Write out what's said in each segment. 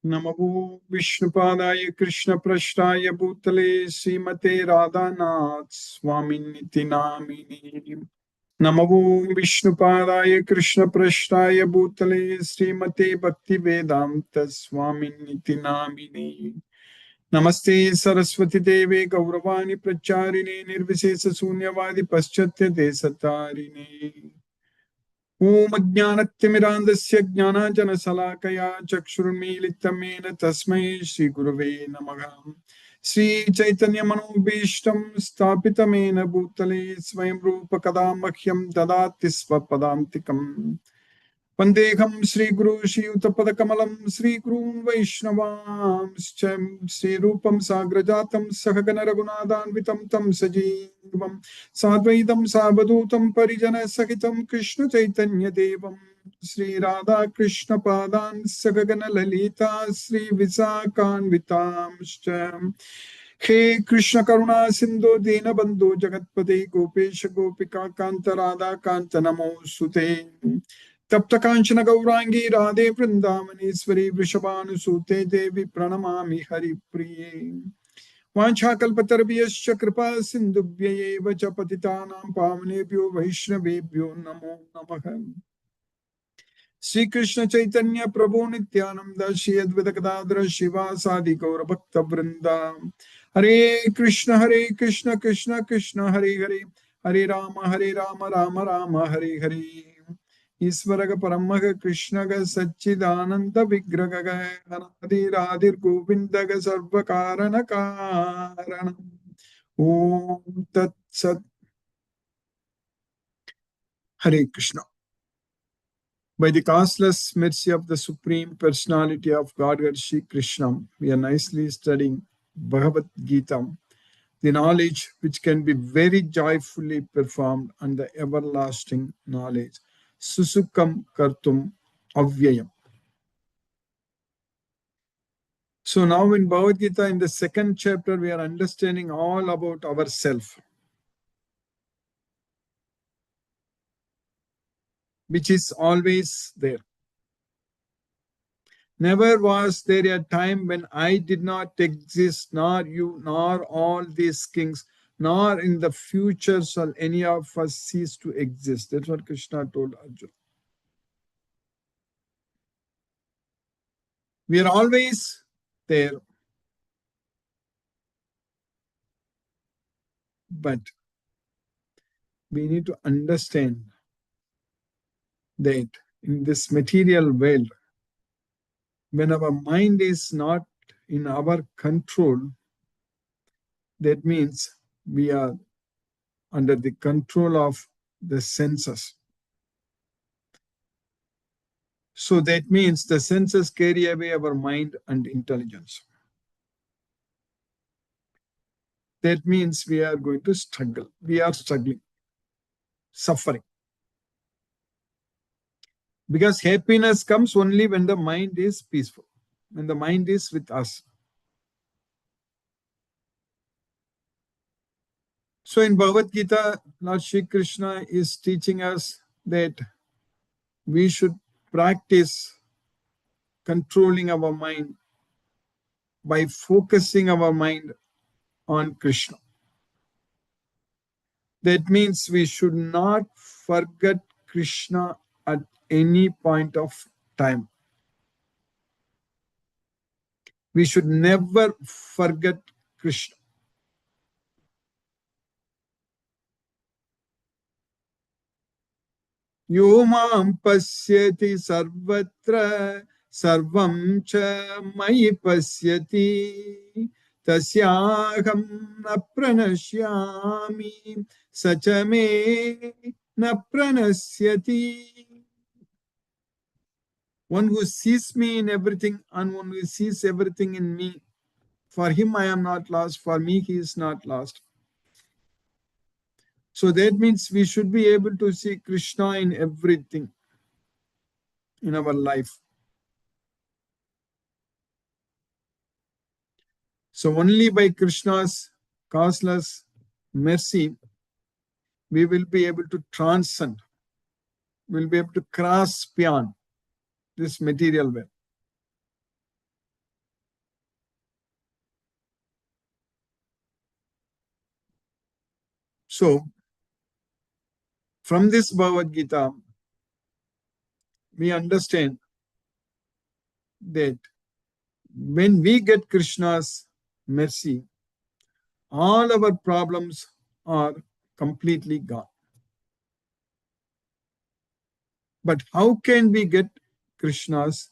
Namo Vishnupadaya Krishna Prashtaya Bhutale Srimate Radhanath Swaminiti Namini. Namo Vishnupadaya Krishna Prashtaya Bhutale Srimate Bhakti Vedanta Swaminiti Namini. Namaste Saraswati Deve Gauravani Pracharine Nirvisesa Sunyavadi Paschatya Desatarine. Om Ajnanatimirandasya Jnanajana Salakaya Chakshurmilitam Mena Tasmai Shri Gurave Namaha. Sri Chaitanya Manobhishtam Sthapitamena Bhutale Swayam Rupa Kadamahyam Dadati Svapadantikam. Vandeham Sri Guru Shri Uttapadakamalam Sri Gurun Vaishnavam Sri Rupam Sagrajatam Sahagana Raghunadanvitam Tam Sajeevam Sadvaitam Sabhadutam Parijana Sahitam Krishna Chaitanya Devam Sri Radha Krishna Padan Sagagana Lalita Sri Visakanvitam He Krishna Karuna Sindhu Dina Bandhu Jagatpate Gopesha Gopika Kanta Radha Kanta Namo Sute Tapta Kanchana Gaurangi Radhe Vrindavaneshwari Vrishabhanusute Devi Pranamami Hari Priye Vanchakalpatarviyascha Kripa Sindhubhya Eva Cha Patitanam Pavanebhyo Vaishnavebhyo Namo Namaha. Sri Krishna Chaitanya Prabhu Nityananda Shri Advaita Gadadhara Shiva Sadi Gaura Bhakta Vrinda Hare Krishna Krishna Krishna Hare Hare Hare Rama Rama Rama Hare Hare Isvaraga Paramaga Krishnaga Satchidananda Vigragaga Anadi Radhir Govindaga Sarvakarana Karanam Om Tat Sat. Hare Krishna. By the causeless mercy of the Supreme Personality of Godhead Shri Krishna, we are nicely studying Bhagavad Gita, the knowledge which can be very joyfully performed and the everlasting knowledge. Susukam Kartum Avyayam. So now in Bhagavad Gita, in the second chapter, we are understanding all about ourself, which is always there. Never was there a time when I did not exist, nor you, nor all these kings, nor in the future shall any of us cease to exist. That's what Krishna told Arjuna. We are always there. But we need to understand that in this material world, when our mind is not in our control, that means we are under the control of the senses. So that means the senses carry away our mind and intelligence. That means we are going to struggle. We are struggling, suffering. Because happiness comes only when the mind is peaceful, when the mind is with us. So in Bhagavad Gita, Lord Shri Krishna is teaching us that we should practice controlling our mind by focusing our mind on Krishna. That means we should not forget Krishna at any point of time. We should never forget Krishna. Yo mam pasyati sarvatra sarvam cha mayi pasyati tasyaham na pranashyami sachame na pranasyati. One who sees me in everything and one who sees everything in me, for him I am not lost, for me he is not lost. So that means we should be able to see Krishna in everything in our life. So only by Krishna's causeless mercy, we will be able to transcend, we will be able to cross beyond this material world. So, from this Bhagavad Gita, we understand that when we get Krishna's mercy, all our problems are completely gone. But how can we get Krishna's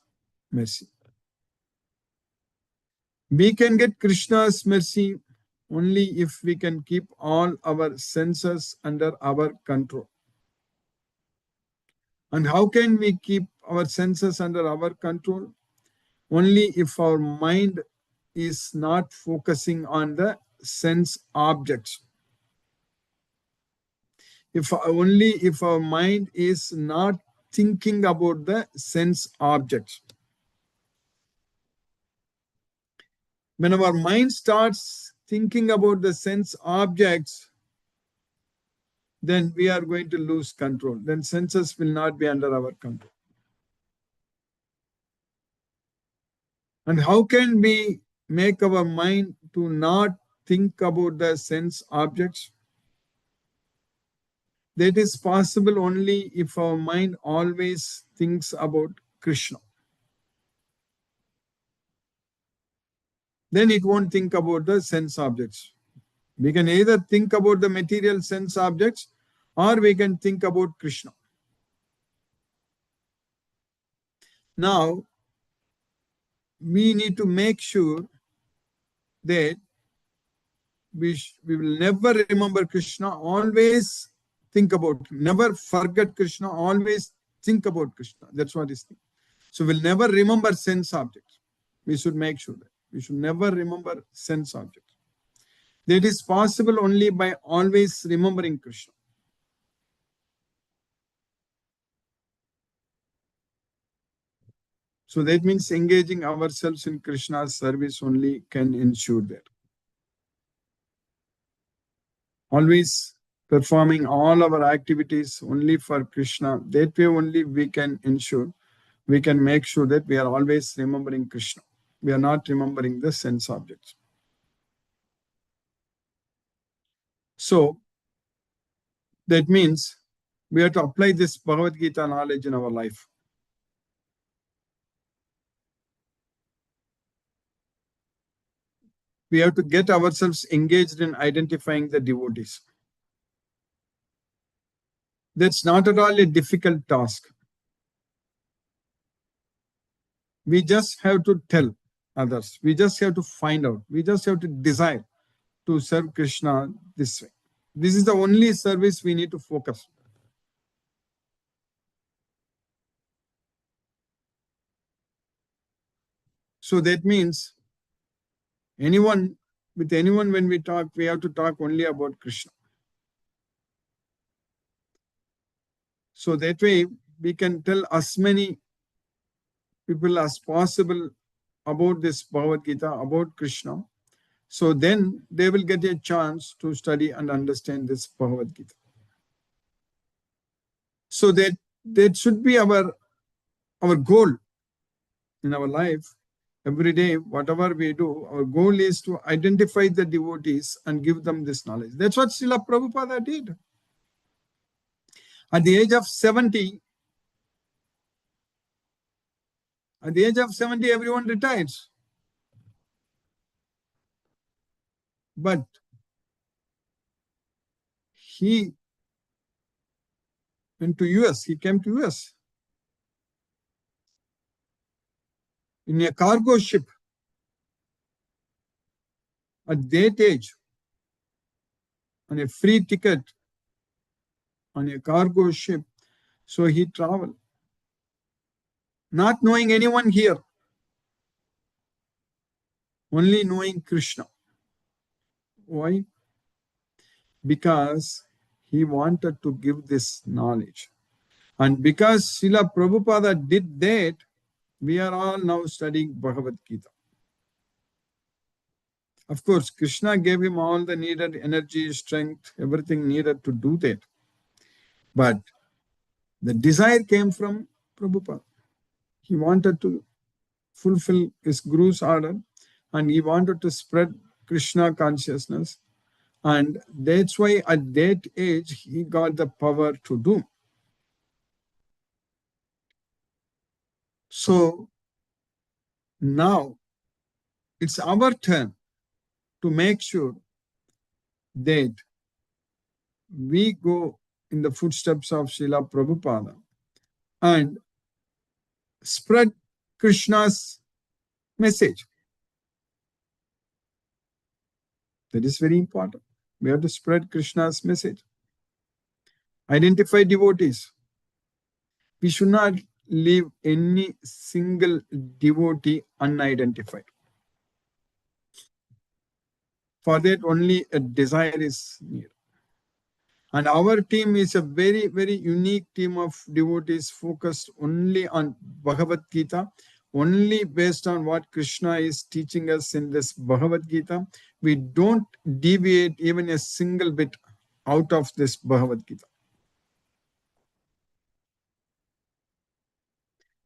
mercy? We can get Krishna's mercy only if we can keep all our senses under our control. And how can we keep our senses under our control? Only if our mind is not focusing on the sense objects. Only if our mind is not thinking about the sense objects. When our mind starts thinking about the sense objects, then we are going to lose control. Then senses will not be under our control. And how can we make our mind to not think about the sense objects? That is possible only if our mind always thinks about Krishna. Then it won't think about the sense objects. We can either think about the material sense objects or we can think about Krishna. Now, we need to make sure that we will never remember Krishna, always think about, never forget Krishna, always think about Krishna. That's what is. So we'll never remember sense objects. We should make sure that we should never remember sense objects. That is possible only by always remembering Krishna. So that means engaging ourselves in Krishna's service only can ensure that. Always performing all our activities only for Krishna. That way only we can ensure, we can make sure that we are always remembering Krishna. We are not remembering the sense objects. So that means we have to apply this Bhagavad Gita knowledge in our life. We have to get ourselves engaged in identifying the devotees. That's not at all a difficult task. We just have to tell others. We just have to find out. We just have to desire to serve Krishna this way. This is the only service we need to focus. So that means with anyone when we talk, we have to talk only about Krishna. So that way we can tell as many people as possible about this Bhagavad Gita, about Krishna. So then they will get a chance to study and understand this Bhagavad Gita. So that should be our goal in our life. Every day, whatever we do, our goal is to identify the devotees and give them this knowledge. That's what Srila Prabhupada did. At the age of 70, everyone retires. But he went to US. He came to US in a cargo ship. At that age, on a free ticket, on a cargo ship. So he traveled, not knowing anyone here, only knowing Krishna. Why? Because he wanted to give this knowledge. And because Srila Prabhupada did that, we are all now studying Bhagavad Gita. Of course, Krishna gave him all the needed energy, strength, everything needed to do that. But the desire came from Prabhupada. He wanted to fulfill his Guru's order and he wanted to spread Krishna consciousness And that's why at that age, he got the power to do. So now it's our turn to make sure that we go in the footsteps of Srila Prabhupada and spread Krishna's message. That is very important. We have to spread Krishna's message. Identify devotees. We should not leave any single devotee unidentified. For that, only a desire is needed. And our team is a very, very unique team of devotees focused only on Bhagavad Gita, only based on what Krishna is teaching us in this Bhagavad Gita. We don't deviate even a single bit out of this Bhagavad Gita.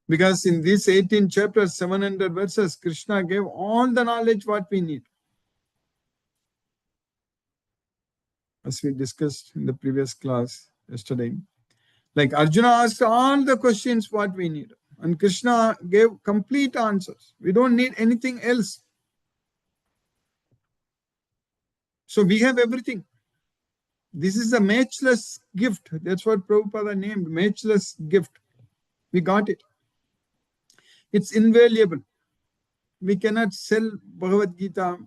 Because in these 18 chapters, 700 verses, Krishna gave all the knowledge what we need. As we discussed in the previous class yesterday, like Arjuna asked all the questions what we need, and Krishna gave complete answers. We don't need anything else. So we have everything. This is a matchless gift. That's what Prabhupada named, matchless gift. We got it. It's invaluable. We cannot sell Bhagavad Gita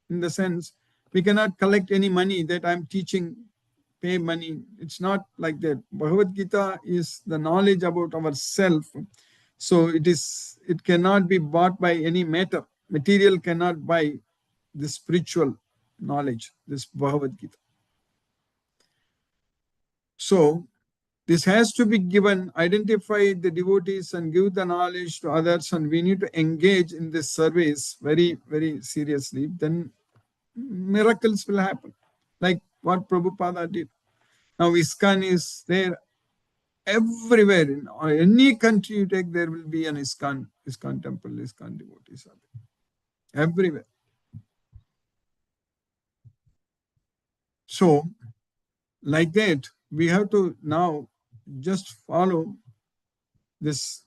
in the sense we cannot collect any money that I'm teaching, pay money. It's not like that. Bhagavad Gita is the knowledge about ourselves. So it cannot be bought by any matter. Material cannot buy the spiritual knowledge, this Bhagavad Gita. So this has to be given, identify the devotees and give the knowledge to others, and we need to engage in this service very, very seriously. Then miracles will happen, like what Prabhupada did. Now ISKCON is there everywhere. In any country you take, there will be an ISKCON temple, ISKCON devotees are there. Everywhere. So, like that, we have to now just follow this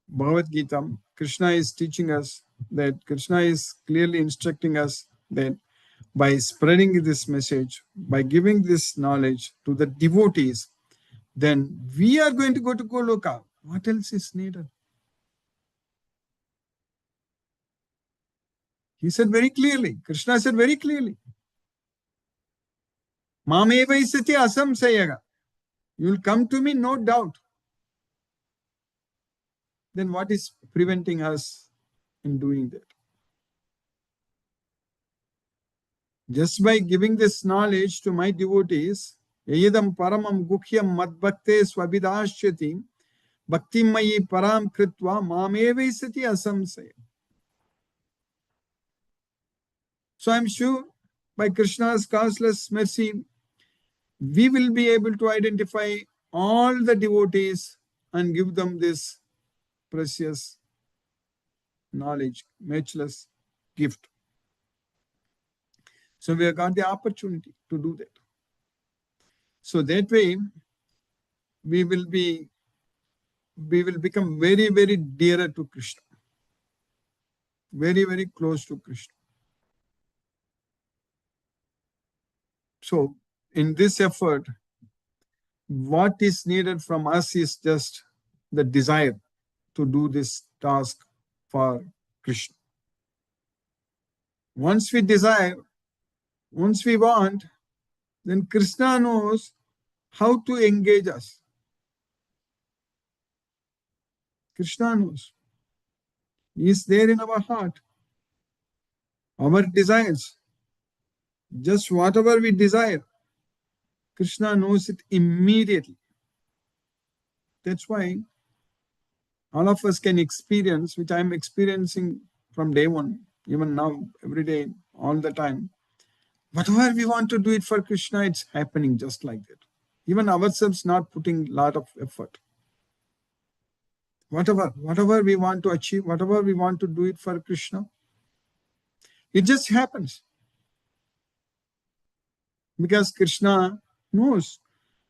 Bhagavad Gita. Krishna is teaching us that, Krishna is clearly instructing us that by spreading this message, by giving this knowledge to the devotees, then we are going to go to Goloka. What else is needed? He said very clearly, Krishna said very clearly, Mameva isati asamsayaga. You will come to me, no doubt. Then what is preventing us in doing that? Just by giving this knowledge to my devotees, Yedam paramam gukhyam madbhakte swabhidashyati bhaktimayi param kritva mameva isati asamsaya. So I'm sure by Krishna's causeless mercy, we will be able to identify all the devotees and give them this precious knowledge, matchless gift. So we have got the opportunity to do that. So that way, we will become very, very dearer to Krishna. Very, very close to Krishna. So in this effort, what is needed from us is just the desire to do this task for Krishna. Once we desire, once we want, then Krishna knows how to engage us. Krishna knows. He is there in our heart. Our desires, just whatever we desire, Krishna knows it immediately. That's why all of us can experience, which I'm experiencing from day one, even now, every day, all the time. Whatever we want to do it for Krishna, it's happening just like that. Even ourselves not putting a lot of effort. Whatever we want to achieve, whatever we want to do it for Krishna, it just happens. Because Krishna knows.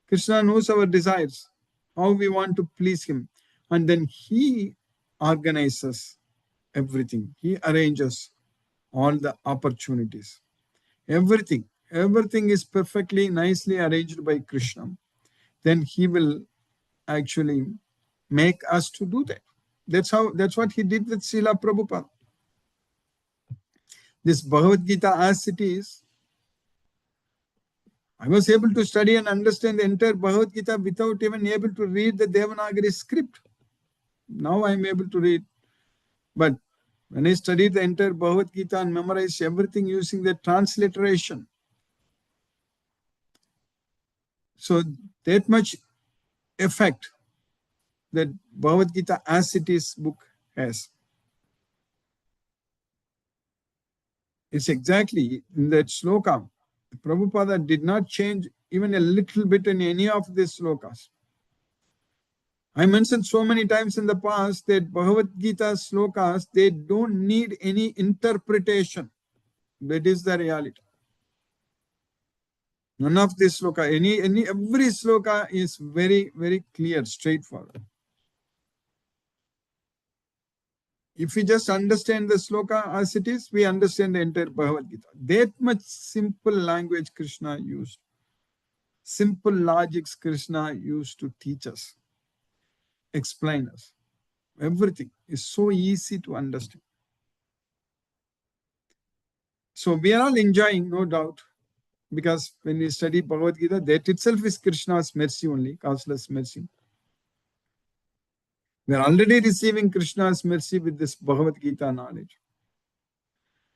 Krishna knows our desires, how we want to please him. And then he organizes everything. He arranges all the opportunities. Everything is perfectly, nicely arranged by Krishna. Then he will actually make us to do that. That's what he did with Srila Prabhupada. This Bhagavad Gita as it is, I was able to study and understand the entire Bhagavad Gita without even able to read the Devanagari script. Now I am able to read. But when I studied the entire Bhagavad Gita and memorized everything using the transliteration, so that much effect that Bhagavad Gita as it is book has. It's exactly in that sloka. Prabhupada did not change even a little bit in any of these slokas. I mentioned so many times in the past that Bhagavad Gita slokas, they don't need any interpretation. That is the reality. None of this sloka, every sloka is very, very clear, straightforward. If we just understand the sloka as it is, we understand the entire Bhagavad Gita. That much simple language Krishna used. Simple logics Krishna used to teach us, explain us. Everything is so easy to understand. So we are all enjoying, no doubt, because when we study Bhagavad Gita, that itself is Krishna's mercy only, causeless mercy. We are already receiving Krishna's mercy with this Bhagavad Gita knowledge.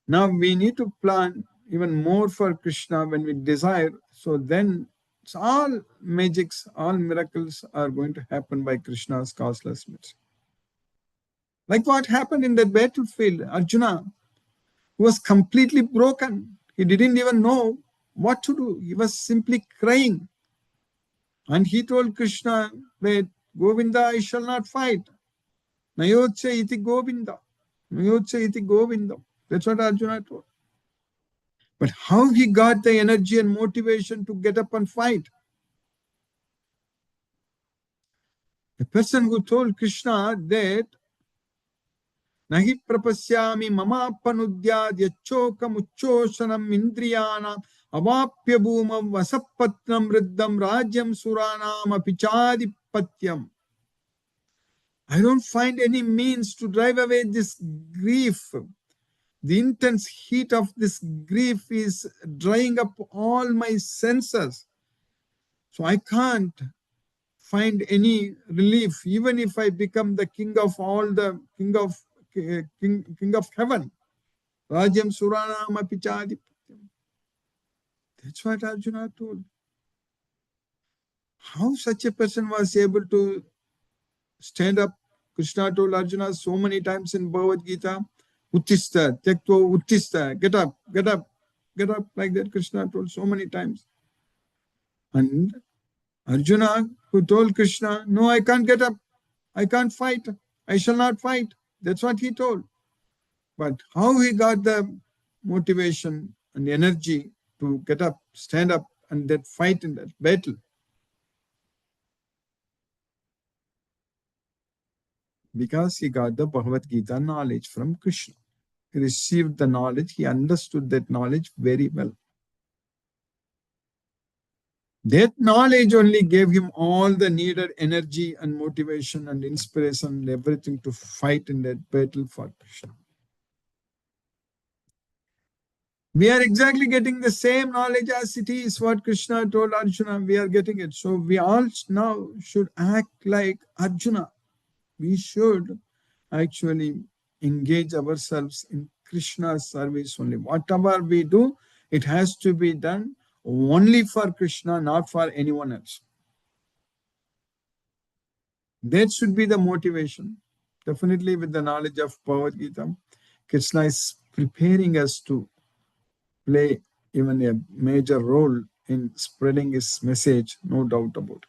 Now we need to plan even more for Krishna when we desire. So then all magics, all miracles are going to happen by Krishna's causeless mercy. Like what happened in that battlefield, Arjuna was completely broken. He didn't even know what to do. He was simply crying. And he told Krishna that, Govinda, I shall not fight. Nayotse iti Govinda. Nayotse iti Govinda. That's what Arjuna told. But how he got the energy and motivation to get up and fight? The person who told Krishna that Nahi prapasyami mama panudyad yachokam uchoshanam indriyanam avapya bhumam vasapatnam riddham rajyam suranam apichadipatyam. I don't find any means to drive away this grief. The intense heat of this grief is drying up all my senses. So I can't find any relief, even if I become the king of all the king of heaven. Rajyam Suranam Apichadi. That's what Arjuna told. How such a person was able to stand up? Krishna told Arjuna so many times in Bhagavad Gita, Uttista, Tektva Uttista, get up, get up, get up, like that Krishna told so many times. And Arjuna, who told Krishna, no, I can't get up, I can't fight, I shall not fight. That's what he told. But how he got the motivation and energy to get up, stand up, and that fight in that battle? Because he got the Bhagavad Gita knowledge from Krishna. He received the knowledge, he understood that knowledge very well. That knowledge only gave him all the needed energy and motivation and inspiration and everything to fight in that battle for Krishna. We are exactly getting the same knowledge as it is what Krishna told Arjuna. We are getting it. So we all now should act like Arjuna. We should actually engage ourselves in Krishna's service only. Whatever we do, it has to be done only for Krishna, not for anyone else. That should be the motivation. Definitely with the knowledge of Bhagavad Gita, Krishna is preparing us to play even a major role in spreading his message, no doubt about it.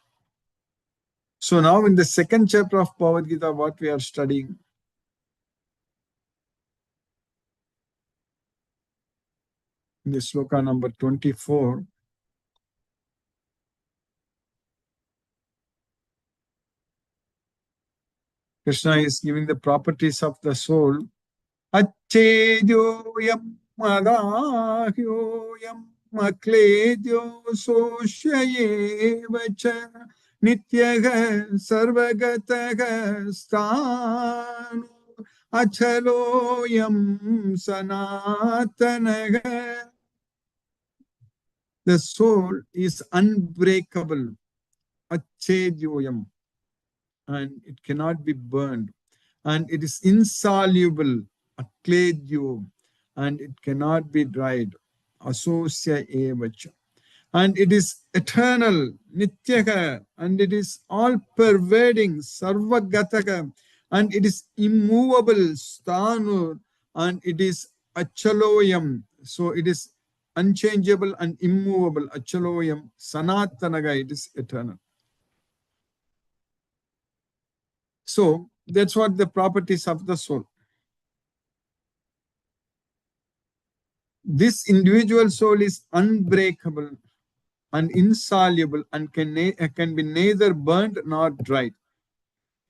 So now in the second chapter of Bhagavad Gita, what we are studying, in the sloka number 24, Krishna is giving the properties of the soul. Achedyoyam madahyoyam akledyo soshayevacha nityaha sarvagataha sthanu achaloyam sanatanaha. The soul is unbreakable. Achedyoyam. And it cannot be burned. And it is insoluble. Akledyo. And it cannot be dried. Asosya evacha. And it is eternal. Nityaha. And it is all pervading. Sarvagataka. And it is immovable. Sthanur. And it is achaloyam. So it is unchangeable and immovable. Achaloyam. Sanatanaga. It is eternal. So that's what the properties of the soul. This individual soul is unbreakable and insoluble and can be neither burned nor dried.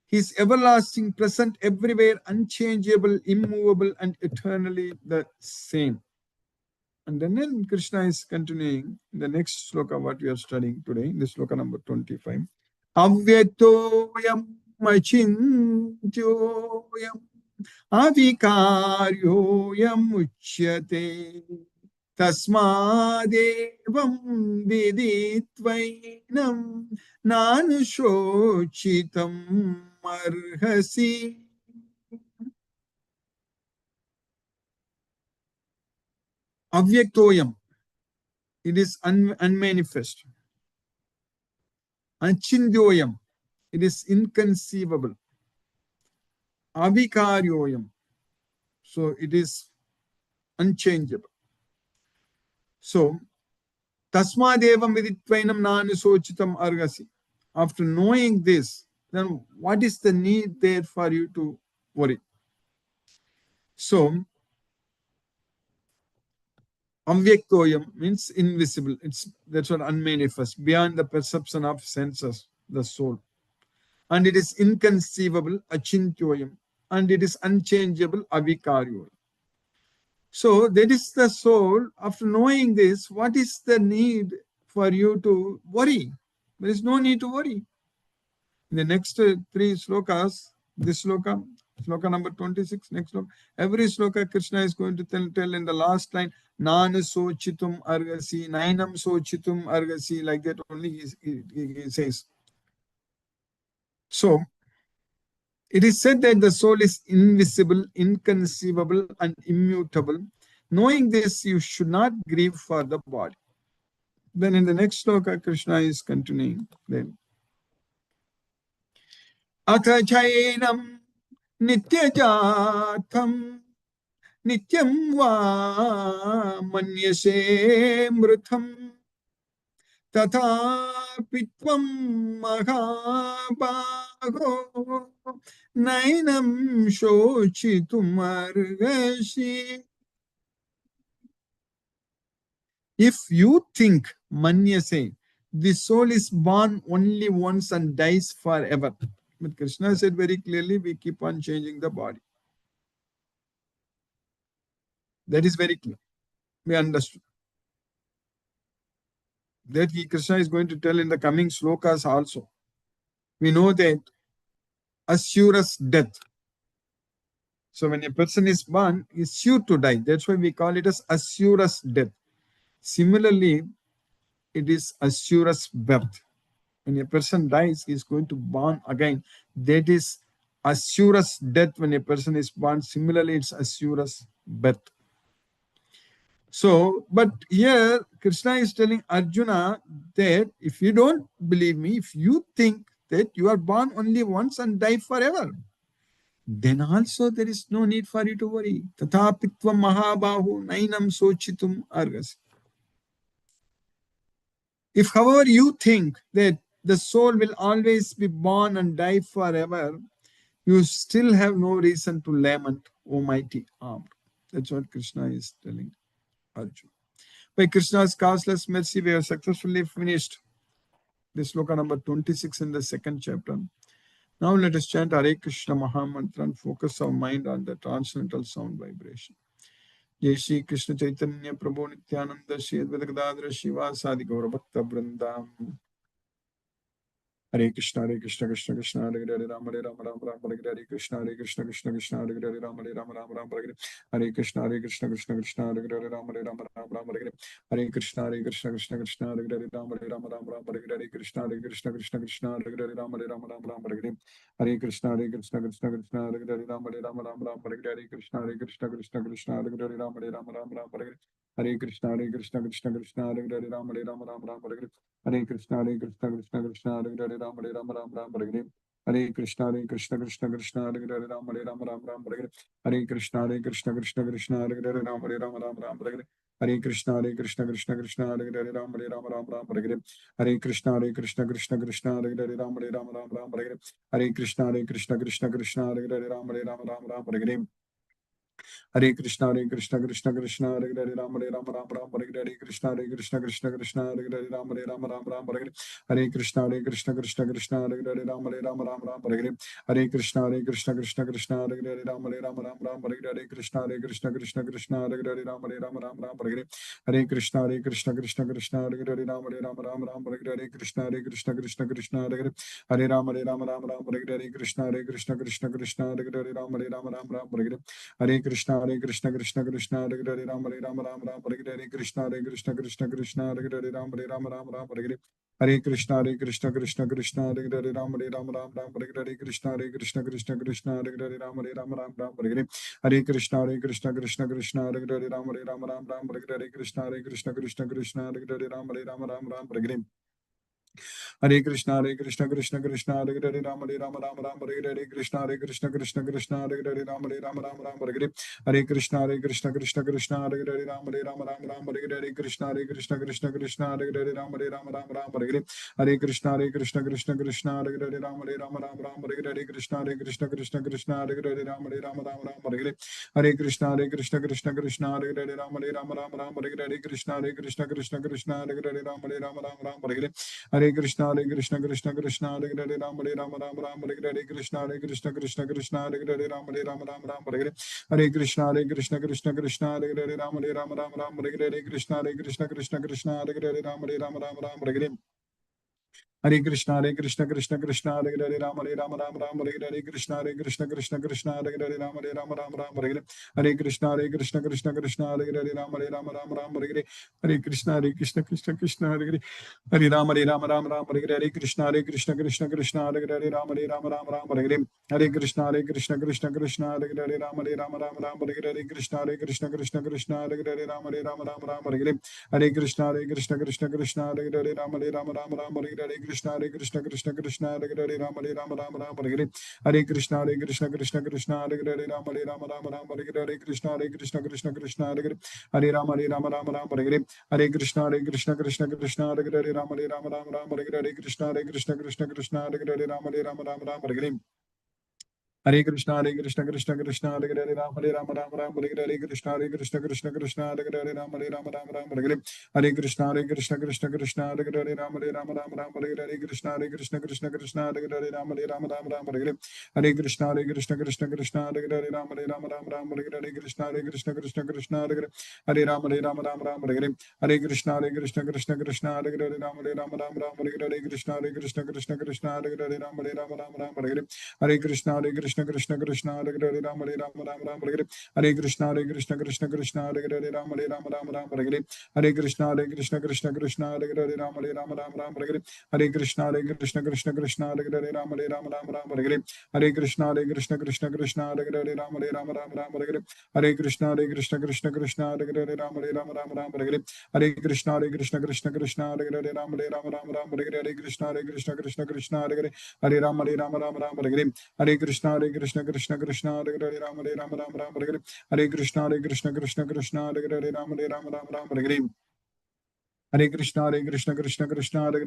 He is everlasting, present everywhere, unchangeable, immovable, and eternally the same. And then Krishna is continuing in the next sloka, what we are studying today, in the sloka number 25. Avyatoyam achintyoyam avikaryoyam uchyate tasmadevam viditvainam nanushochitam arhasi. Avyaktoyam, it is unmanifest. Achindyoyam, it is inconceivable. Avikaryoyam, so it is unchangeable. So, tasmadevam viditvainam nanusochitam argasi. After knowing this, then what is the need there for you to worry? So, Avyaktoyam means invisible. That's what unmanifest, beyond the perception of senses, the soul. And it is inconceivable, achintyoyam. And it is unchangeable, avikaryoyam. So that is the soul. After knowing this, what is the need for you to worry? There is no need to worry. In the next three slokas, this sloka, sloka number 26, next sloka, every sloka Krishna is going to tell in the last line, Nana sochitum argasi, Nainam sochitum argasi, like that only he says. So, it is said that the soul is invisible, inconceivable, and immutable. Knowing this, you should not grieve for the body. Then in the next sloka, Krishna is continuing. Then, Atha chainam nityajatham nityam va manyase mrutham tathapi tvam mahabhago nainam shochitum argasi. If you think, manyase, the soul is born only once and dies forever. But Krishna said very clearly, we keep on changing the body. That is very clear. We understood. That Krishna is going to tell in the coming slokas also. We know that assurous death. So when a person is born, he is sure to die. That's why we call it as assurous death. Similarly, it is assurous birth. When a person dies, he is going to born again. That is assurous death when a person is born. Similarly, it's assurous birth. So, but here Krishna is telling Arjuna that if you don't believe me, if you think that you are born only once and die forever, then also there is no need for you to worry. Tathapitvam mahabahu nainam sochitum argas. If, however, you think that the soul will always be born and die forever, you still have no reason to lament, O mighty armed. That's what Krishna is telling Arjuna. By Krishna's causeless mercy, we have successfully finished this sloka number 26 in the second chapter. Now let us chant Hare Krishna Mahamantra and focus our mind on the transcendental sound vibration. Jai Shri Krishna Chaitanya Prabhu Nityananda Shri Advaita Gadadhara Shivasadi Gaura Bhakta Vrindam. Hare Krishna Krishna Krishna Hare Hare Rama Rama Rama Hare Krishna Krishna Krishna Hare Hare Rama Rama Hare Krishna Krishna Krishna Hare Hare Rama Rama Hare Krishna Krishna Krishna Hare Hare Rama Rama Hare Krishna Krishna Hare Hare Rama Rama Hare Krishna Krishna Hare Hare Rama Rama Hare Krishna Krishna Hare Hare Rama Rama Hare Krishna Krishna Hare Hare Rama Rama Hare Krishna Krishna Hare Hare Rama Hare Krishna Krishna Hare Hare Rama Hare Krishna Krishna Hare Hare Rama Hare Krishna Krishna Hare Hare Rama Hare Krishna Krishna Hare Hare Rama Hare Krishna Krishna Hare Hare Rama Hare Krishna Krishna Hare Hare Rama Hare Krishna Krishna Hare Hare Rama Hare Krishna Krishna Hare Hare Rama Hare Krishna Krishna Hare Hare Rama Hare Krishna Krishna Hare Hare Rama Hare Krishna Krishna Hare Hare Rama Hare Krishna Krishna Hare Hare Rama Hare Krishna Krishna Hare Hare Rama Hare Krishna Hare Hare Hare Krishna Krishna Hare Hare Hare Krishna Krishna Hare Hare Hare Krishna Krishna Hare Hare Hare Krishna Krishna Hare Hare Hare Krishna Krishna Hare Hare Hare Krishna Krishna Hare Hare Rama Hare Krishna Krishna Hare Hare Rama Hare Krishna Krishna Hare Hare Rama Hare Krishna Krishna Hare Hare Rama Hare Krishna Krishna Hare Hare Rama Hare Krishna Krishna Hare Hare Rama Hare Krishna Krishna Hare Hare Rama Hare Krishna Krishna Hare Hare Rama Hare Krishna Hare Hare Rama Hare Krishna Krishna Hare Hare Rama Hare Krishna Krishna Hare Hare Rama Hare Krishna Krishna Hare Hare Rama Hare Krishna Krishna Hare Hare Rama Hare Krishna Krishna Hare Hare Rama Hare Krishna Krishna Hare Hare Rama Hare Krishna Krishna Hare Hare Hare Rama Hare Krishna Krishna Hare Hare Rama Hare Krishna Krishna Hare Hare Rama Hare Krishna Krishna Hare Hare Rama Hare Krishna Krishna Hare Hare Rama Hare Krishna Krishna Hare Hare Rama Hare Krishna Krishna Hare Hare Rama Hare Krishna Krishna Hare Hare Rama Hare Krishna Krishna Hare Hare Rama Hare Krishna Krishna Hare Hare Rama Hare Krishna Krishna Hare Hare Rama Hare Krishna Krishna Hare Hare Rama Hare Krishna Krishna Hare Hare Rama Hare Krishna Krishna Hare Hare Rama Hare Krishna Krishna Hare Hare Rama Hare Krishna Krishna Hare Hare Rama Hare Krishna Krishna Hare Hare Rama Hare Krishna Krishna Hare Rama Hare Krishna Krishna Hare Hare Rama Hare Krishna Krishna Hare Hare Rama Hare Krishna Krishna Hare Hare Rama Hare Krishna Krishna Hare Hare Rama Hare Krishna Krishna Hare Hare Rama Hare Krishna Krishna Hare Hare Rama Hare Krishna Krishna Hare Hare Rama Hare Krishna Krishna Hare Hare Rama Hare Krishna Krishna Hare Hare Rama Hare Krishna Krishna Hare Hare Rama Hare Hare Krishna Krishna Krishna Hare Hare Ram Ram Ram Hare Hare Krishna Krishna Krishna Hare Hare Ram Ram Hare Hare Krishna Krishna Krishna Hare Hare Ram Ram Hare Hare Krishna Krishna Hare Hare Ram Ram Hare Hare Krishna Krishna Hare Hare Ram Ram Hare Hare Krishna Krishna Hare Hare Ram Ram Hare Hare Krishna Krishna Hare Hare Ram Ram Hare Hare Krishna Krishna Hare Hare Ram Ram Hare Hare Krishna Krishna Hare Hare Ram Hare Hare Hare Krishna Hare Hare Ram Hare Krishna Krishna Hare Hare Ram Hare Hare Krishna Krishna Hare Hare Ram Hare Krishna Krishna Hare Hare Ram Hare Krishna Krishna Hare Hare Ram Hare Krishna Krishna Hare Hare Ram Hare Krishna Krishna Hare Hare Ram Hare Krishna Hare Hare Ram Hare Krishna Krishna Hare Hare Ram Hare Krishna Krishna Hare Hare Ram Hare Krishna Krishna Hare Hare Ram Hare Krishna Krishna Hare Hare Ram Hare Krishna Krishna Hare Hare Ram Hare Krishna Krishna Hare Hare Ram Hare Krishna Krishna Hare Hare Ram Hare Krishna Krishna Hare Hare Ram Hare Krishna Krishna Hare Hare Ram Hare Krishna Krishna Hare Hare Ram Hare Krishna Krishna Hare Hare Ram Hare Krishna Krishna Hare Hare Ram Hare Krishna Krishna Hare Hare Ram Hare Krishna Krishna Hare Hare Ram Hare Krishna Krishna Hare Hare Ram Hare Krishna Krishna Hare Hare Ram Hare Krishna Krishna Hare Hare Ram Hare Krishna Krishna Hare Hare Ram Hare Krishna Hare Hare Ram Hare Krishna Hare Hare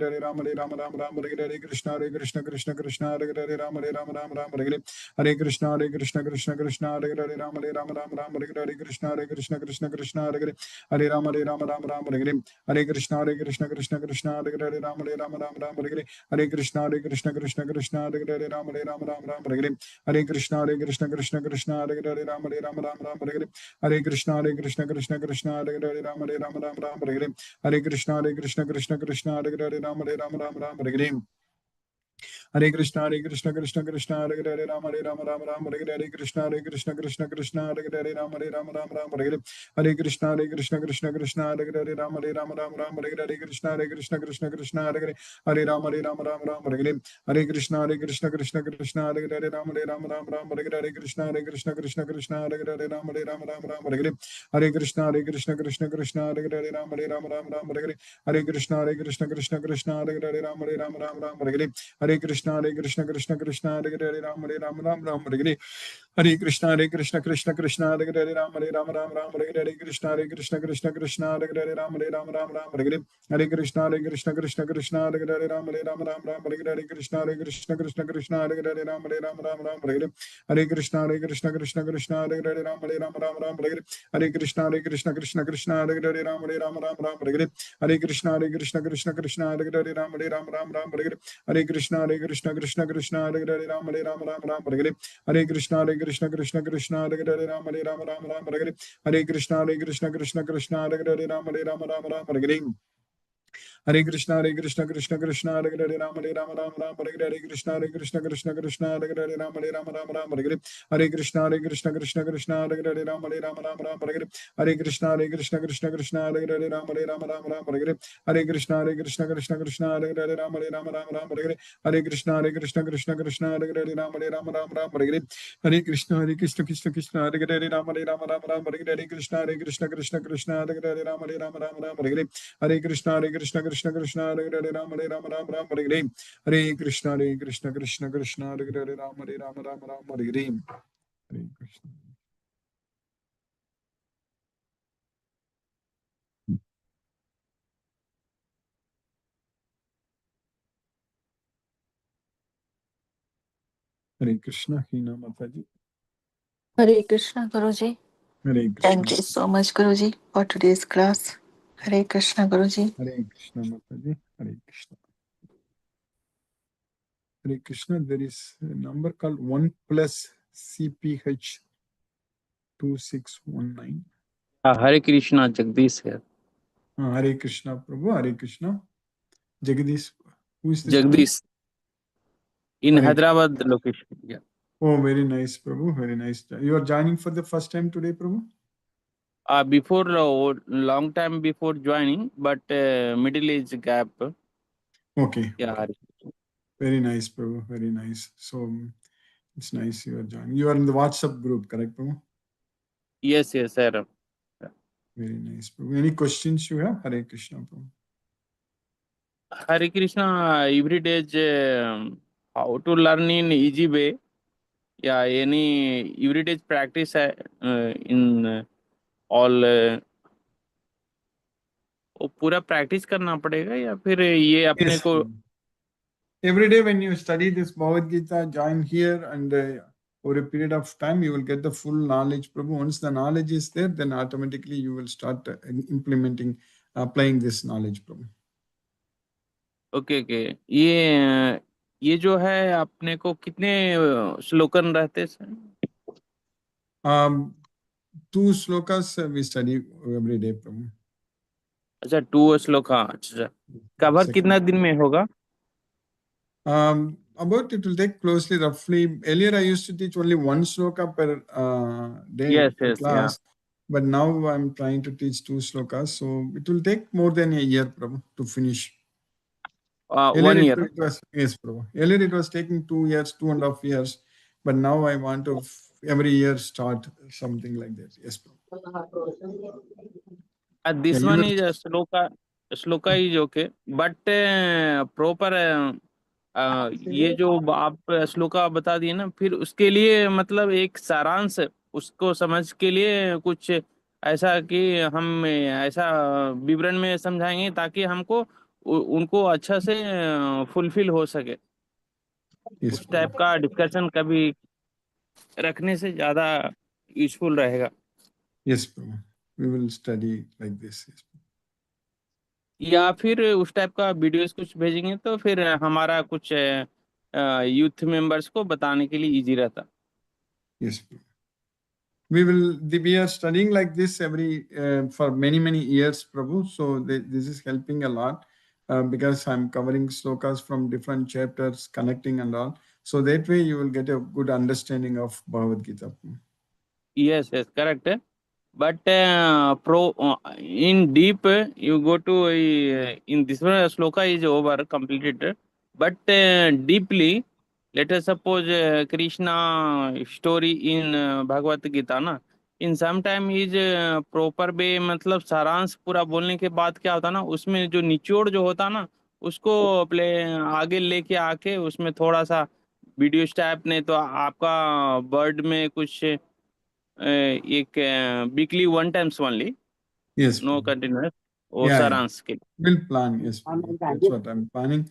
Ram Hare Krishna Hare Hare Ram Hare Krishna. Hare Krishna, Hina Mataji. Hare Krishna, Guruji. Hare Krishna. Thank you so much, Guruji, for today's class. Hare Krishna, Guruji. Hare Krishna Mataji. Hare Krishna. Hare Krishna, there is a number called 1 plus CPH 2619. Hare Krishna, Jagdish here. Hare Krishna, Prabhu. Hare Krishna. Jagdish. Who is this? Jagdish. In Hare Hyderabad location. Yeah. Oh, very nice, Prabhu. Very nice. You are joining for the first time today, Prabhu? Before long time before joining, but middle age gap. Okay. Yeah. Okay. Very nice, Prabhu. Very nice. So it's nice you are joining. You are in the WhatsApp group, correct, Prabhu? Yes, sir. Very nice, Prabhu. Any questions you have? Hare Krishna, Prabhu. Hare Krishna, every day how to learn in easy way. Yeah, any everyday practice in all वो पूरा practice करना पड़ेगा या फिर ये अपने Yes. को Every day when you study this Bhagavad Gita, join here and over a period of time, you will get the full knowledge, Prabhu. Once the knowledge is there, then automatically you will start implementing, applying this knowledge, Prabhu. Okay ये जो है अपने को कितने श्लोकन रहते sir? 2 slokas we study every day, Prabhu. अच्छा 2 श्लोक. अच्छा कवर कितना दिन में होगा? About it will take closely roughly. Earlier I used to teach only 1 sloka per day Yes, class, but now I'm trying to teach 2 slokas, so it will take more than a year, Prabhu, to finish. 1 year. Yes, Prabhu. Earlier it was taking 2 years, 2.5 years, but now I want to every year start something like that. Yes, Prabhu. This one is shloka is okay, but proper ये जो आप श्लोका बता दिए ना, फिर उसके लिए मतलब एक सारांश उसको समझ के लिए कुछ ऐसा कि हम ऐसा विवरण में समझाएंगे ताकि हमको उनको अच्छा से फुलफिल हो सके। Yes, उस Prabhu. टाइप का डिस्कशन कभी रखने से ज्यादा यूजफुल रहेगा। Yes, Prabhu. We will study like this. Yes, Prabhu. या फिर उस टाइप का वीडियोस कुछ भेजेंगे तो फिर हमारा कुछ यूथ मेंबर्स को बताने के लिए इजी रहता। Yes, Prabhu. We are studying like this every for many years, Prabhu. So this is helping a lot because I'm covering slokas from different chapters, connecting and all. So that way you will get a good understanding of Bhagavad Gita. Yes, correct. But in deep, you go to in this one sloka is over completed. But deeply, let us suppose Krishna story in Bhagavad Gita ना, in some time is proper way, मतलब सारांश पूरा बोलने के बाद क्या होता ना, उसमें जो निचोड़ जो होता ना, उसको प्ले आगे लेके आके उसमें थोड़ा सा वीडियो टाइप, नहीं तो आपका वर्ड में कुछ एक weekly one times only, Yes, no Prabhu. Continuous, वो Yeah, yeah. सारांश के लिए। We'll plan. Yes, Prabhu. That's what I'm planning.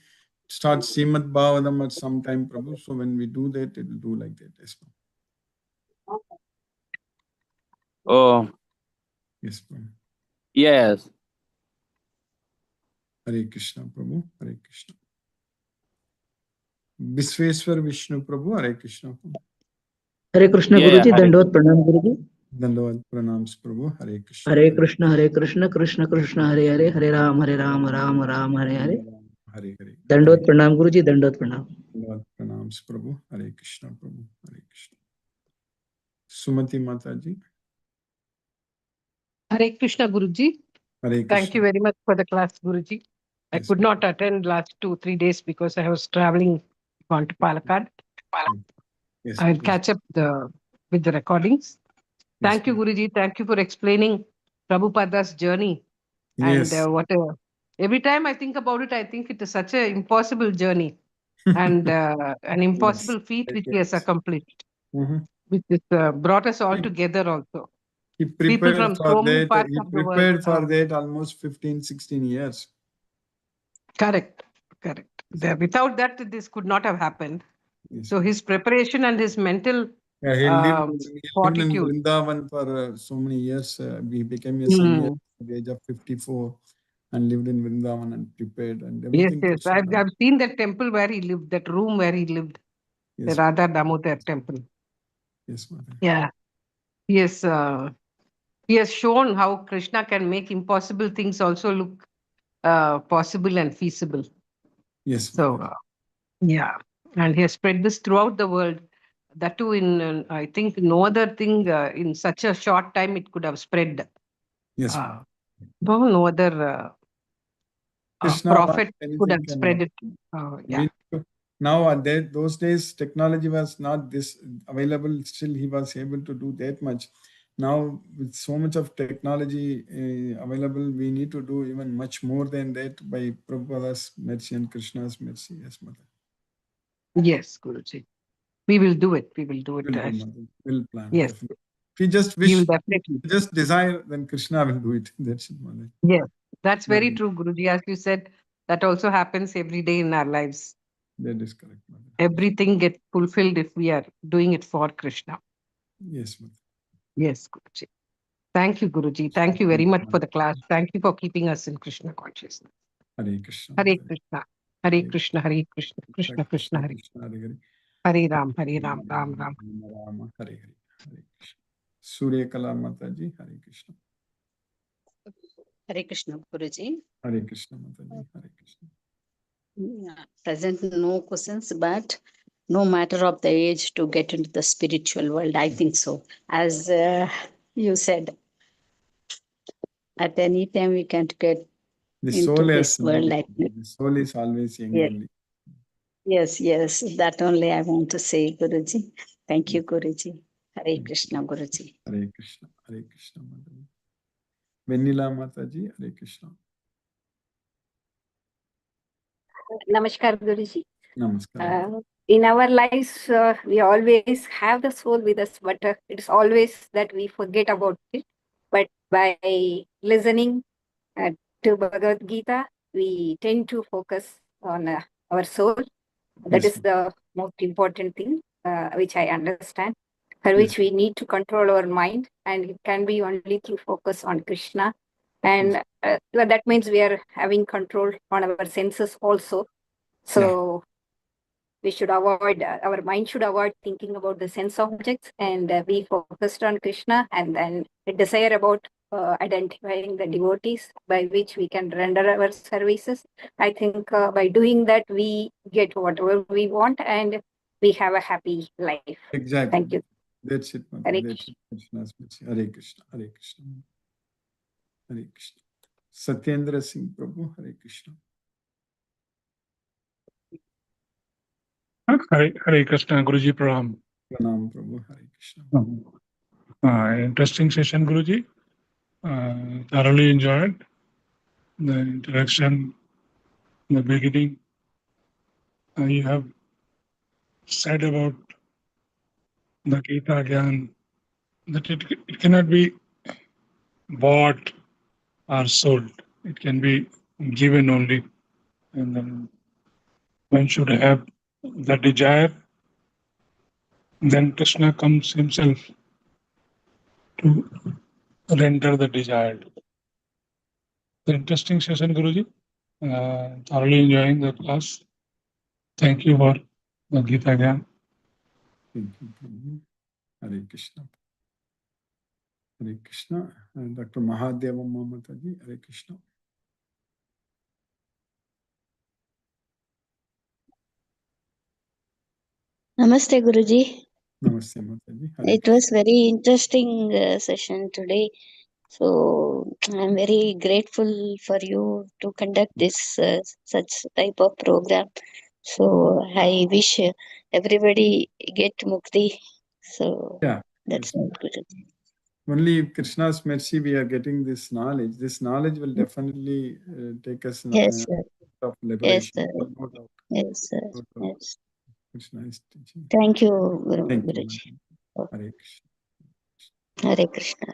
Start Srimad Bhagavatam at some time, Prabhu. So when we do that, it will do like that. Yes, Prabhu. Oh, Yes, Prabhu. yes. Hare Krishna, Prabhu. Hare Krishna. Visveswar Vishnu Prabhu. Hare Krishna. Prabhu. Hare Krishna Yeah, Guruji, Hare दंडवत प्रणाम गुरुजी। Dandavad Pranams Prabhu. Hare Krishna. हरे कृष्ण कृष्ण कृष्ण हरे हरे, हरे Ram Ram Ram Hare Hare. Hare Hare. दंडवत प्रणाम गुरुजी, दंडवत प्रणाम। Dandavad Pranams Prabhu. Hare Krishna Prabhu. Hare Krishna. Sumati Mataji. Hare Krishna Guruji. Hare Thank you Krishna. very much for the class, Guruji. I Yes, could not attend last 2-3 days because I was traveling on to Palakkad. yes, I'll please. catch up with the recordings. Yes, Thank you, please. Guruji. Thank you for explaining Prabhupada's journey. And Yes. every time I think about it, I think it is such an impossible journey and an impossible feat which he has accomplished, Mhm. which has brought us all together also. He People prepared from for so many that. parts He of the world. prepared for that almost 15, 16 years. Correct. Without that, this could not have happened. Yes. So his preparation and his mental Yeah, he lived in fortitude. Vrindavan for so many years. He became a Hmm. sannyasi at the age of 54 and lived in Vrindavan and prepared and Yes, everything. yes. Krishna. I've seen that temple where he lived, that room where he lived, the Yes, Radha Damodar temple. yes, Mother. Yeah. He has shown how Krishna can make impossible things also look possible and feasible. Yes, So, Mother. yeah. And he has spread this throughout the world. That too, in I think no other thing in such a short time it could have spread. Yes, Uh, Mother. no other Krishna wants prophet could anything have can spread happen. it. Yeah. Now, at those days, technology was not this available. Still, he was able to do that much. Now, with so much of technology available, we need to do even much more than that by Prabhupada's mercy and Krishna's mercy. Yes, Mother. Yes, Guruji. We will do it. We will do it. We'll do, Mother. We'll plan. Yes. Definitely. If you just We will wish, definitely. just desire, then Krishna will do it. That's it, Mother. Yes. That's very Nothing. true, Guruji. As you said, that also happens every day in our lives. That is correct, Mother. Everything gets fulfilled if we are doing it for Krishna. Yes, Mother. Yes, Guruji. Thank you, Guruji. Thank you very much for the class. Thank you for keeping us in Krishna consciousness. Hare Krishna. Hare Mother. Krishna. Hare Krishna. Hare Krishna. Krishna Krishna. Hare. Krishna, Hare Hare. Hare Ram. Hare Ram. Ram Ram. Rama, Hare Hare. Hare Krishna. Surya Kala Mataji, Hare Krishna. Hare Krishna, Guruji. Hare Krishna Mataji, Hare Krishna. Yeah, present no questions, but no matter of the age to get into the spiritual world, I think so. As you said, at any time we can get The into soul this has world. no I age. think. The soul is always young Yes. only. Yes. That only I want to say, Guruji. Thank you, Guruji. Hare Krishna, Guruji. Hare Krishna, Hare Krishna Mataji. Vanilla Mataji, Hare Krishna. Namaskar, Guruji. Namaskar. In our lives, we always have the soul with us, but it's always that we forget about it. But by listening to Bhagavad Gita, we tend to focus on our soul. That Yes, is the most important thing, which I understand, for Yes. which we need to control our mind, and it can be only through focus on Krishna. And that means we are having control on our senses also. So we should avoid, our mind should avoid thinking about the sense objects and be focused on Krishna, and then desire about identifying the devotees by which we can render our services. I think by doing that, we get whatever we want and we have a happy life. Exactly. Thank you. That's it, Mata. Hare That's it. Krishna's message. Hare Krishna. Hare Krishna. Hare Krishna. Satyendra Singh Prabhu. Hare Krishna. Hare Krishna, Guruji Pranam. Pranam Prabhu. Hare Krishna. Interesting session, Guruji. Thoroughly enjoyed the interaction in the beginning. You have said about the Gita again that it cannot be bought or sold. It can be given only. And then one should have the desire. Then Krishna comes himself to render the desired. The interesting session, Guruji. Thoroughly enjoying the class. Thank you for the Gita again. Thank you, Prabhu. Hare Krishna. Hare Krishna. Dr. Mahadeva Mamataji. Hare Krishna. Namaste, Guruji. Namaste, Mataji. Hare It was very interesting session today. So I'm very grateful for you to conduct this such type of program. So I wish everybody get mukti. So that's all, Guruji. Only Krishna's mercy we are getting this knowledge. This knowledge will definitely take us in Yes, sir. of liberation. Yes, sir. No doubt. Yes, sir. No doubt. Yes. Krishna is teaching. Thank you, Thank you, Guruji. Hare Krishna. Hare Krishna.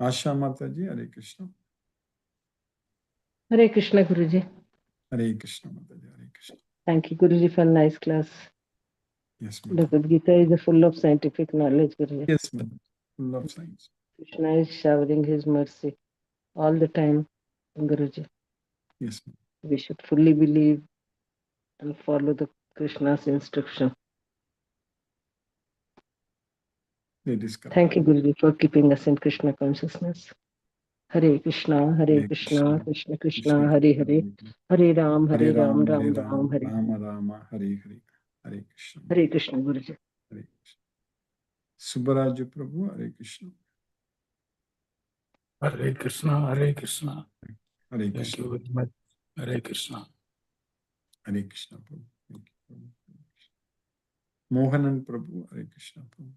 Asha Mataji. Hare Krishna. Hare Krishna, Guruji. Hare Krishna Mataji. Hare Krishna. Thank you, Guruji, for a nice class. Yes, Mataji. Bhagavad Gita is full of scientific knowledge, Guruji. Yes, Mataji. Full of science. Krishna is showering his mercy all the time, Guruji. Yes, Mataji. We should fully believe and follow the Krishna's instruction. That is correct. Thank you, Guruji, for keeping us in Krishna consciousness. Hare Krishna, Hare Krishna, Krishna Krishna, Hare Hare, Hare Ram, Ram Ram, Hare Rama Rama, Hare Hare. Hare Krishna. Hare Krishna, Guruji. Hare Krishna. Subbaraju Prabhu. Hare Krishna. Hare Krishna, Hare Krishna. Hare Thank Krishna. you very much. Hare Krishna. Hare Krishna Prabhu. Thank you, Prabhu. Mohanan Prabhu. Hare Krishna Prabhu.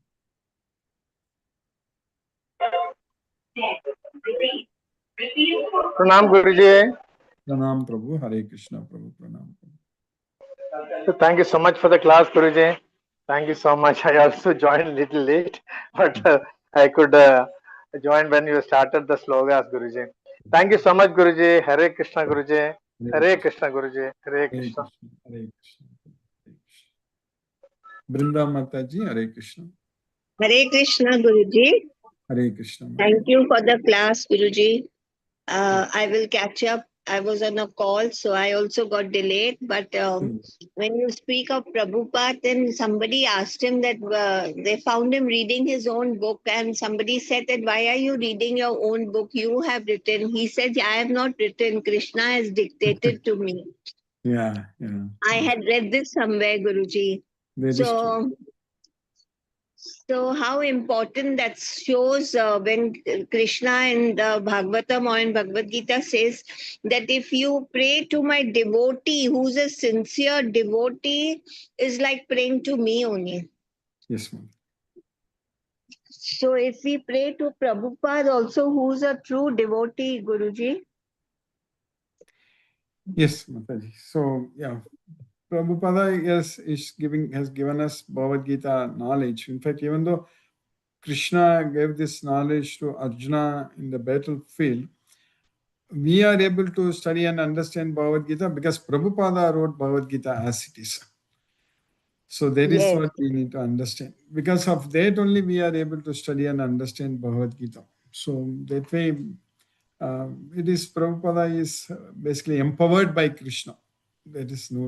Pranam Guruji. Pranam Prabhu. Hare Krishna Prabhu. Pranam Prabhu. So thank you so much for the class, Guruji. Thank you so much. I also joined a little late, but I could join when you started the slogas, Guruji. Thank you so much, Guruji. Hare Krishna, Guruji. Hare Krishna, Guruji. Hare Krishna. Hare Krishna. Brinda Mataji. Hare Krishna. Hare Krishna, Guruji. Hare Krishna. Thank you for the class, Guruji. I will catch up. I was on a call, so I also got delayed. But when you speak of Prabhupada, then somebody asked him that they found him reading his own book, and somebody said that, why are you reading your own book? You have written. He said, I have not written. Krishna has dictated to me. Yeah. I had read this somewhere, Guruji. So how important that shows when Krishna in the Bhagavatam or in Bhagavad Gita says that if you pray to my devotee, who's a sincere devotee, is like praying to me only. Yes, ma'am. So if we pray to Prabhupada also, who's a true devotee, Guruji? Yes, Mataji. So yeah, Prabhupada has given us Bhagavad Gita knowledge. In fact, even though Krishna gave this knowledge to Arjuna in the battlefield, we are able to study and understand Bhagavad Gita because Prabhupada wrote Bhagavad Gita as it is. So that is Yes. what we need to understand. Because of that only we are able to study and understand Bhagavad Gita. So that way, it is Prabhupada is basically empowered by Krishna. There is no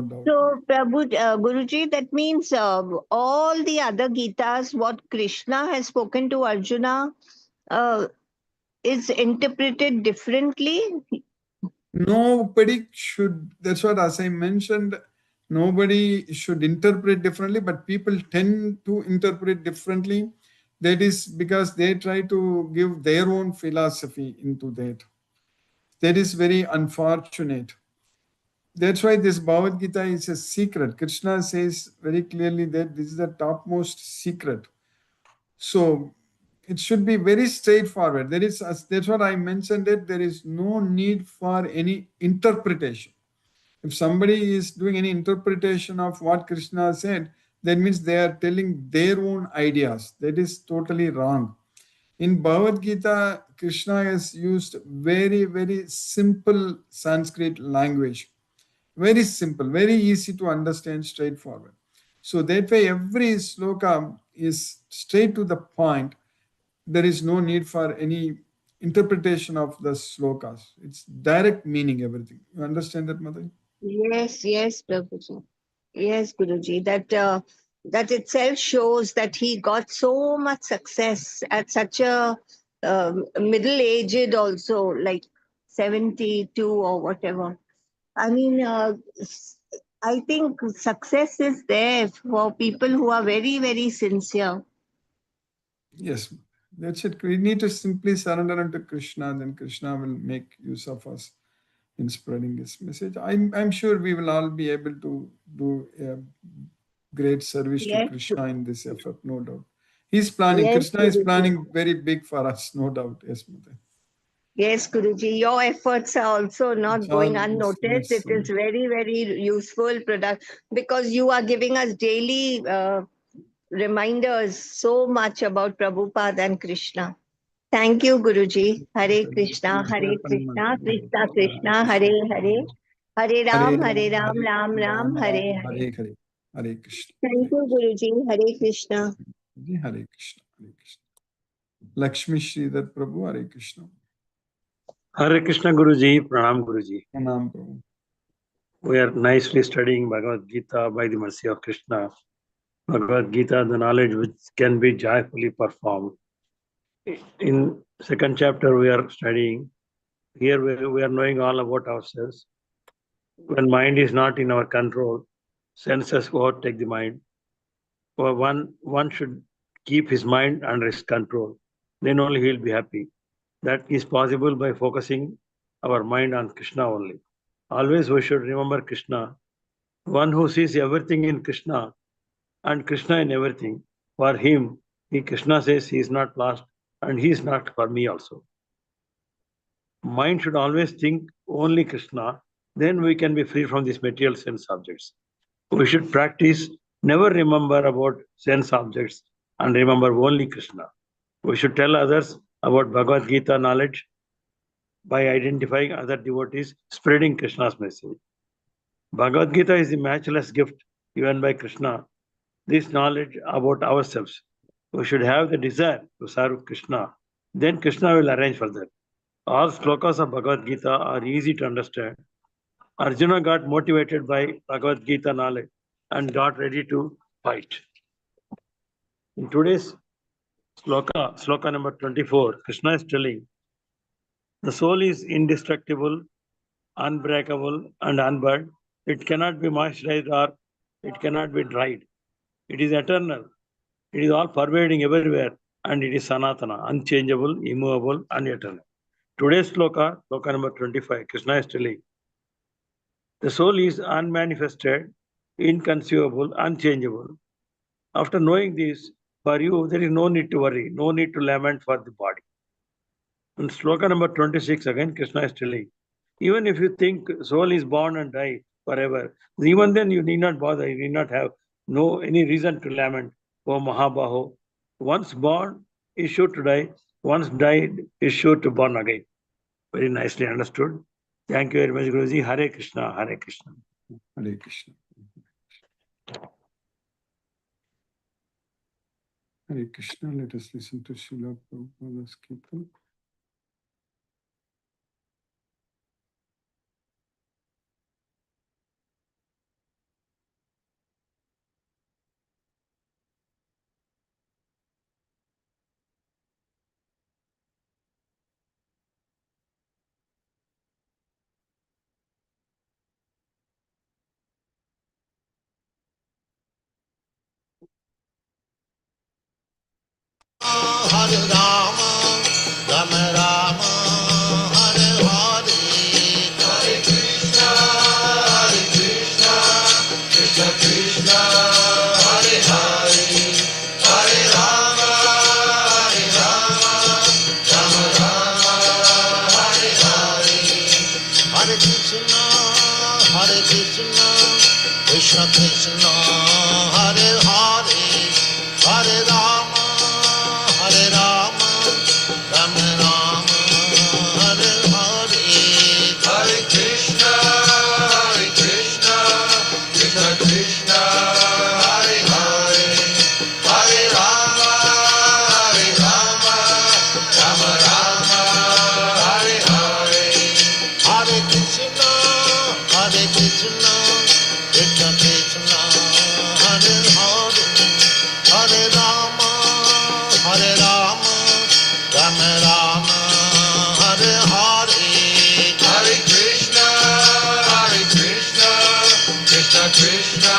doubt. So, Guruji, that means all the other Gitas, what Krishna has spoken to Arjuna, is interpreted differently. Nobody should, that's what, as I mentioned, nobody should interpret differently, but people tend to interpret differently. That is because they try to give their own philosophy into that. That is very unfortunate. That's why this Bhagavad Gita is a secret. Krishna says very clearly that this is the topmost secret. So it should be very straightforward. That's what I mentioned, that there is no need for any interpretation. If somebody is doing any interpretation of what Krishna said, that means they are telling their own ideas. That is totally wrong. In Bhagavad Gita, Krishna has used very, very simple Sanskrit language. Very simple, very easy to understand, straightforward. So that way, every sloka is straight to the point. There is no need for any interpretation of the slokas. It's direct meaning, everything. You understand that, Mataji? Yes, yes, Prabhuji. Yes, Guruji. That itself shows that he got so much success at such a middle-aged also, like 72 or whatever. I mean, I think success is there for people who are very, very sincere. Yes, that's it. We need to simply surrender unto Krishna, then Krishna will make use of us in spreading his message. I'm sure we will all be able to do a great service to Yes. Krishna in this effort, no doubt. He's planning, Yes, Krishna is Guruji. planning very big for us, no doubt. Yes, Mother. Yes, Guruji, your efforts are also not It's all going unnoticed. yes, It is very, very useful product because you are giving us daily reminders so much about Prabhupada and Krishna. Thank you, Guruji. Hare Krishna, Hare Krishna, Krishna Krishna, Hare Hare, Hare Ram, Ram Ram, Hare Hare. Hare Krishna. Thank you, Guruji. Hare Krishna. Hare Krishna. Hare Krishna. Lakshmi Sridhar Prabhu, Hare Krishna. Hare Krishna Guruji, Pranam Guruji. Pranam Prabhu. We are nicely studying Bhagavad Gita by the mercy of Krishna. Bhagavad Gita, the knowledge which can be joyfully performed. In second chapter, we are studying. Here we are knowing all about ourselves. When mind is not in our control, senses overtake the mind. One should keep his mind under his control. Then only he will be happy. That is possible by focusing our mind on Krishna only. Always we should remember Krishna. One who sees everything in Krishna and Krishna in everything. For him, Krishna says he is not lost and he is not for me also. Mind should always think only Krishna. Then we can be free from these material sense objects. We should practice never remember about sense objects and remember only Krishna. We should tell others about Bhagavad Gita knowledge by identifying other devotees, spreading Krishna's message. Bhagavad Gita is the matchless gift given by Krishna. This knowledge about ourselves. We should have the desire to serve Krishna. Then Krishna will arrange for that. All slokas of Bhagavad Gita are easy to understand. Arjuna got motivated by Bhagavad Gita knowledge and got ready to fight. In today's sloka number 24, Krishna is telling, the soul is indestructible, unbreakable, and unburned. It cannot be moisturized or it cannot be dried. It is eternal. It is all pervading everywhere, and it is Sanatana, unchangeable, immovable, and eternal. Today's sloka number 25, Krishna is telling, the soul is unmanifested, inconceivable, unchangeable. After knowing this, for you, there is no need to worry, no need to lament for the body. In sloka number 26, again, Krishna is telling, even if you think soul is born and die forever, even then you need not bother, you need not have any reason to lament, O Mahabaho, once born is sure to die, once died is sure to born again. Very nicely understood. Thank you very much, Guruji. Hare Krishna, Hare Krishna. Hare Krishna. Hare Krishna. Let us listen to Srila Prabhupada's Kirtan. Hare Rama, Rama Rama, Hare Hare, Hare Krishna, Krishna Krishna, Hare Hare, Hare Rama, Rama Rama, Hare Hare, Hare Krishna, Krishna Krishna, Hare Hare, Hare Rama, Rama Rama, Hare Hare, Hare Krishna, Krishna Krishna, Hare Hare, Hare Rama, Rama Rama, Hare Hare, Hare Krishna, Krishna Krishna, Hare Hare, Hare Rama, Rama Rama, Hare Hare, Hare Krishna, Krishna Krishna,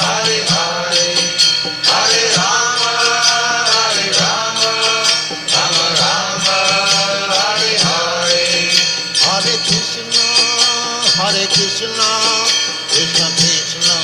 Hare Hare, Hare Rama, Rama Rama, Hare Hare, Hare Krishna, Krishna Krishna,